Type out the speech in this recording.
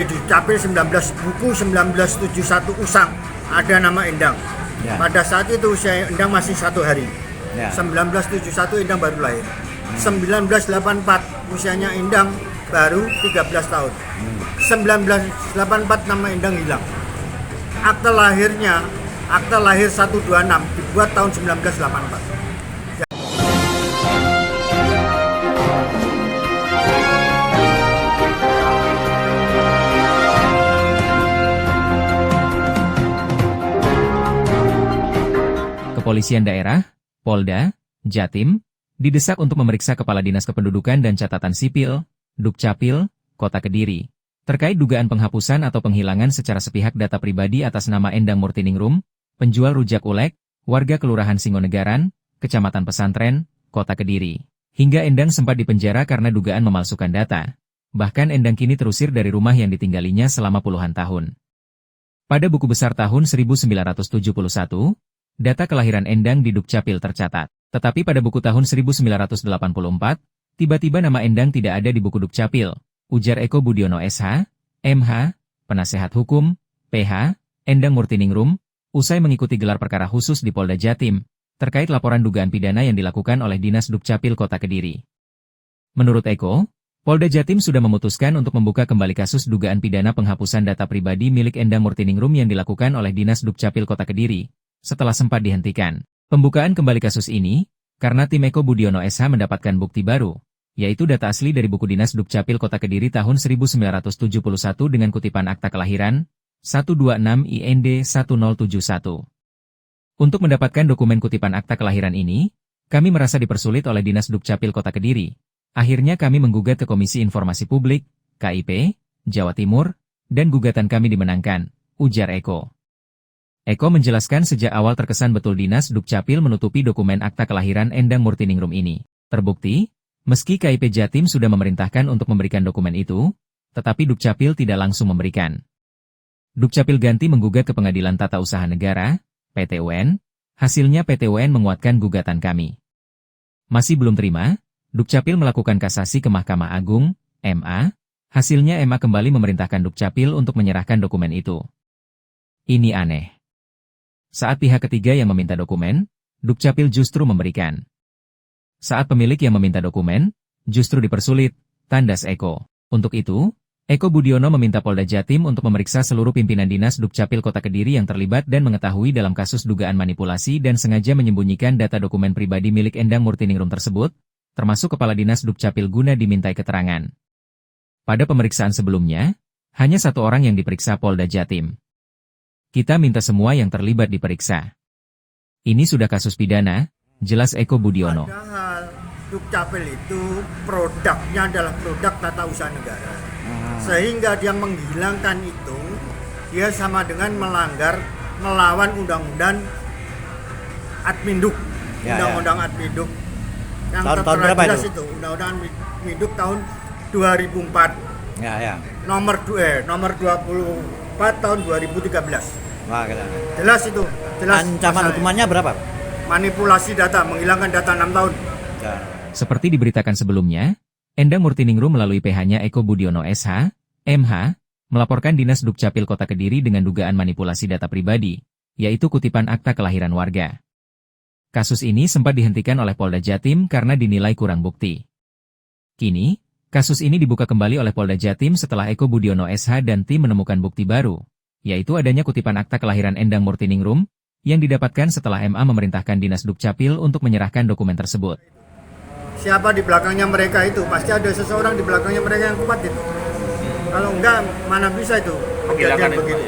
Di Capil 19 buku 1971 Usang ada nama Endang. Ya. Pada saat itu usia Endang masih 1 hari. Ya. 1971 Endang baru lahir. 1984 usianya Endang baru 13 tahun. 1984 nama Endang hilang. Akta lahir 126 dibuat tahun 1984. Kepolisian Daerah, Polda, Jatim, didesak untuk memeriksa Kepala Dinas Kependudukan dan Catatan Sipil, Dukcapil, Kota Kediri, terkait dugaan penghapusan atau penghilangan secara sepihak data pribadi atas nama Endang Murtiningrum, penjual rujak ulek, warga Kelurahan Singonegaran, Kecamatan Pesantren, Kota Kediri. Hingga Endang sempat dipenjara karena dugaan memalsukan data. Bahkan Endang kini terusir dari rumah yang ditinggalinya selama puluhan tahun. Pada buku besar tahun 1971, data kelahiran Endang di Dukcapil tercatat. Tetapi pada buku tahun 1984, tiba-tiba nama Endang tidak ada di buku Dukcapil, ujar Eko Budiono SH, MH, penasehat hukum, PH, Endang Murtiningrum, usai mengikuti gelar perkara khusus di Polda Jatim, terkait laporan dugaan pidana yang dilakukan oleh Dinas Dukcapil Kota Kediri. Menurut Eko, Polda Jatim sudah memutuskan untuk membuka kembali kasus dugaan pidana penghapusan data pribadi milik Endang Murtiningrum yang dilakukan oleh Dinas Dukcapil Kota Kediri, setelah sempat dihentikan. Pembukaan kembali kasus ini, karena tim Eko Budiono SH mendapatkan bukti baru, yaitu data asli dari buku Dinas Dukcapil Kota Kediri tahun 1971 dengan kutipan akta kelahiran, 126 IND 1071. Untuk mendapatkan dokumen kutipan akta kelahiran ini, kami merasa dipersulit oleh Dinas Dukcapil Kota Kediri. Akhirnya kami menggugat ke Komisi Informasi Publik, KIP, Jawa Timur, dan gugatan kami dimenangkan, ujar Eko. Eko menjelaskan sejak awal terkesan betul Dinas Dukcapil menutupi dokumen akta kelahiran Endang Murtiningrum ini. Terbukti, meski KIP Jatim sudah memerintahkan untuk memberikan dokumen itu, tetapi Dukcapil tidak langsung memberikan. Dukcapil ganti menggugat ke Pengadilan Tata Usaha Negara, PT-UN, hasilnya PT-UN menguatkan gugatan kami. Masih belum terima, Dukcapil melakukan kasasi ke Mahkamah Agung, MA, hasilnya MA kembali memerintahkan Dukcapil untuk menyerahkan dokumen itu. Ini aneh. Saat pihak ketiga yang meminta dokumen, Dukcapil justru memberikan. Saat pemilik yang meminta dokumen, justru dipersulit, tandas Eko. Untuk itu, Eko Budiono meminta Polda Jatim untuk memeriksa seluruh pimpinan Dinas Dukcapil Kota Kediri yang terlibat dan mengetahui dalam kasus dugaan manipulasi dan sengaja menyembunyikan data dokumen pribadi milik Endang Murtiningrum tersebut, termasuk Kepala Dinas Dukcapil guna dimintai keterangan. Pada pemeriksaan sebelumnya, hanya 1 orang yang diperiksa Polda Jatim. Kita minta semua yang terlibat diperiksa. Ini sudah kasus pidana, jelas Eko Budiono. Padahal Dukcapil itu produknya adalah produk tata usaha negara. Sehingga dia menghilangkan itu, dia sama dengan melawan undang-undang Adminduk. Undang-undang Adminduk. Yang tahun berapa jelas itu? Undang-undang Adminduk tahun 2004. Nomor 24 tahun 2013. Wah, jelas itu. Jelas. Ancaman hukumannya berapa? Manipulasi data, menghilangkan data 6 tahun. Ya. Seperti diberitakan sebelumnya, Endang Murtiningrum melalui PH-nya Eko Budiono SH, MH, melaporkan Dinas Dukcapil Kota Kediri dengan dugaan manipulasi data pribadi, yaitu kutipan akta kelahiran warga. Kasus ini sempat dihentikan oleh Polda Jatim karena dinilai kurang bukti. Kini, kasus ini dibuka kembali oleh Polda Jatim setelah Eko Budiono SH dan tim menemukan bukti baru, yaitu adanya kutipan akta kelahiran Endang Murtiningrum, yang didapatkan setelah MA memerintahkan Dinas Dukcapil untuk menyerahkan dokumen tersebut. Siapa di belakangnya mereka itu? Pasti ada seseorang di belakangnya mereka yang kuat itu. Kalau enggak, mana bisa itu kejadian begitu.